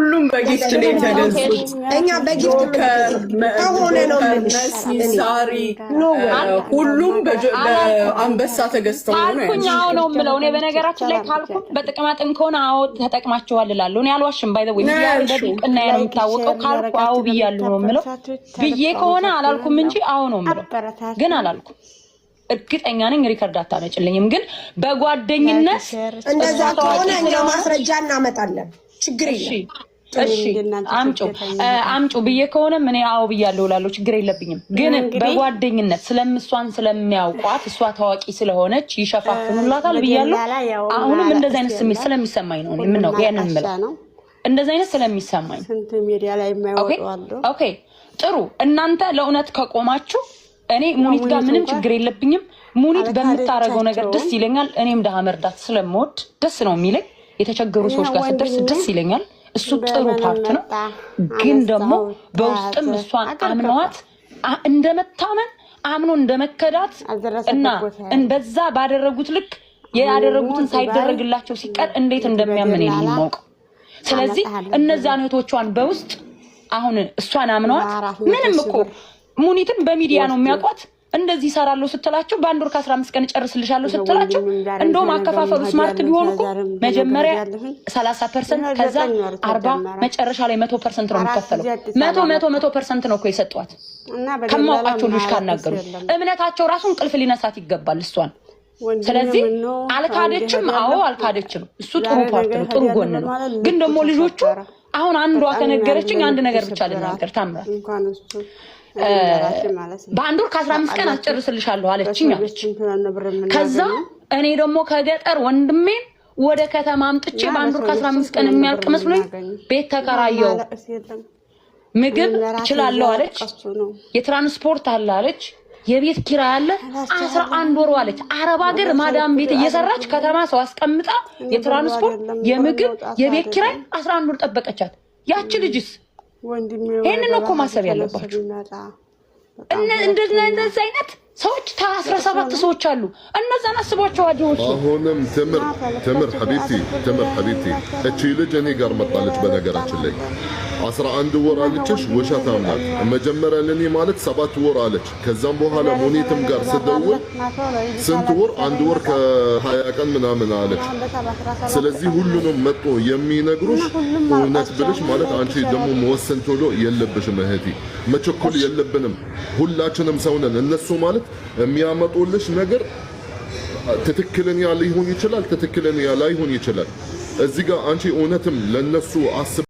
ሁሉም በጊፍት ነው የተገዙት። እኛ በጊፍት ከሆነ ነው ሳሪ ሁሉም በአንበሳ ተገዝተው ነው አልኩኝ። አዎ ነው የምለው እኔ በነገራችን ላይ ካልኩ በጥቅማ ጥቅም ከሆነ አዎ ተጠቅማችኋል እላለሁ። እኔ አልዋሽም። ባይ ዘ ወይ ሚዲያ በጥቅና ያለው የምታወቀው ካልኩ አዎ ብያለሁ ነው የምለው። ብዬ ከሆነ አላልኩም እንጂ አዎ ነው የምለው። ግን አላልኩም። እርግጠኛ ነኝ ሪከርድ አታመጭልኝም። ግን በጓደኝነት እንደዛ ከሆነ እኛ ማስረጃ እናመጣለን። ችግር የለም። እሺ አምጩ ብዬ ከሆነ ምን አው ብያለሁ እላለሁ። ችግር የለብኝም። ግን በጓደኝነት ስለምሷን ስለሚያውቋት እሷ ታዋቂ ስለሆነች ይሸፋፍኑላታል ብያለሁ። አሁንም እንደዛ አይነት ስሜት ስለሚሰማኝ ነው ምን ነው ያንን ምለው እንደዛ አይነት ስለሚሰማኝ ስንት ሚዲያ ላይ የማይወጡ አሉ። ኦኬ ጥሩ። እናንተ ለእውነት ከቆማችሁ እኔ ሙኒት ጋር ምንም ችግር የለብኝም። ሙኒት በምታረገው ነገር ደስ ይለኛል። እኔም ደሃ መርዳት ስለምወድ ደስ ነው የሚለኝ። የተቸገሩ ሰዎች ጋር ስደርስ ደስ ይለኛል። እሱ ጥሩ ፓርት ነው። ግን ደግሞ በውስጥም እሷን አምነዋት እንደመታመን አምኖ እንደመከዳት እና በዛ ባደረጉት ልክ ያደረጉትን ሳይደረግላቸው ሲቀር እንዴት እንደሚያምን የማውቀው። ስለዚህ እነዛን እህቶቿን በውስጥ አሁን እሷን አምነዋት ምንም እኮ ሙኒትን በሚዲያ ነው የሚያውቋት። እንደዚህ ይሰራሉ ስትላቸው በአንድ ወር ከ15 ቀን ጨርስልሻለሁ ስትላቸው እንደውም አከፋፈሉ ስማርት ቢሆን እኮ መጀመሪያ 30% ከዛ 40 መጨረሻ ላይ 100% ነው የሚከፈለው። 100% ነው እኮ የሰጧት። ከማውቃቸው ልጅ ካናገሩ እምነታቸው ራሱ እንቅልፍ ሊነሳት ይገባል እሷን። ስለዚህ አልካደችም። አዎ አልካደችም። እሱ ጥሩ ፓርት ነው፣ ጥሩ ጎን ነው። ግን ደግሞ ልጆቹ አሁን አንዷ ከነገረችኝ አንድ ነገር ብቻ ልናገር ታምራት በአንድ ወር ከ15 ቀን አስጨርስልሻለሁ አለችኝ። ከዛ እኔ ደግሞ ከገጠር ወንድሜን ወደ ከተማ አምጥቼ በአንድ ወር ከ15 ቀን የሚያልቅ መስሎኝ ቤት ተከራየው። ምግብ እችላለሁ አለች። የትራንስፖርት አለ አለች። የቤት ኪራይ አለ 11 ወር አለች። አረብ ሀገር ማዳም ቤት እየሰራች ከተማ ሰው አስቀምጣ የትራንስፖርት የምግብ የቤት ኪራይ 11 ወር ጠበቀቻት። ያቺ ልጅስ ይሄንን እኮ ማሰብ ያለባችሁ። እንደዚህ አይነት ሰዎች 17 ሰዎች አሉ። እነዛን አስቧቸው። አዲዎች አሁንም ተምር ሐቢብቲ እቺ ልጅ እኔ ጋር መጣለች። በነገራችን ላይ 11 ወር አለችሽ። ውሸታም ናት። መጀመሪያ ለኔ ማለት 7 ወር አለች። ከዛም በኋላ ሙኒትም ጋር ስደውል ስንት ወር? 1 ወር ከ20 ቀን ምናምን አለች። ስለዚህ ሁሉንም መጥቶ የሚነግሩሽ እውነት ብለሽ ማለት አንቺ ደግሞ መወሰን ቶሎ የለብሽም እህቴ፣ መቸኮል የለብንም። ሁላችንም ሰው ነን። እነሱ ማለት የሚያመጡልሽ ነገር ትክክለኛ ሊሆን ይችላል፣ ትክክለኛ ላይሆን ይችላል። እዚህ ጋር አንቺ እውነትም ለነሱ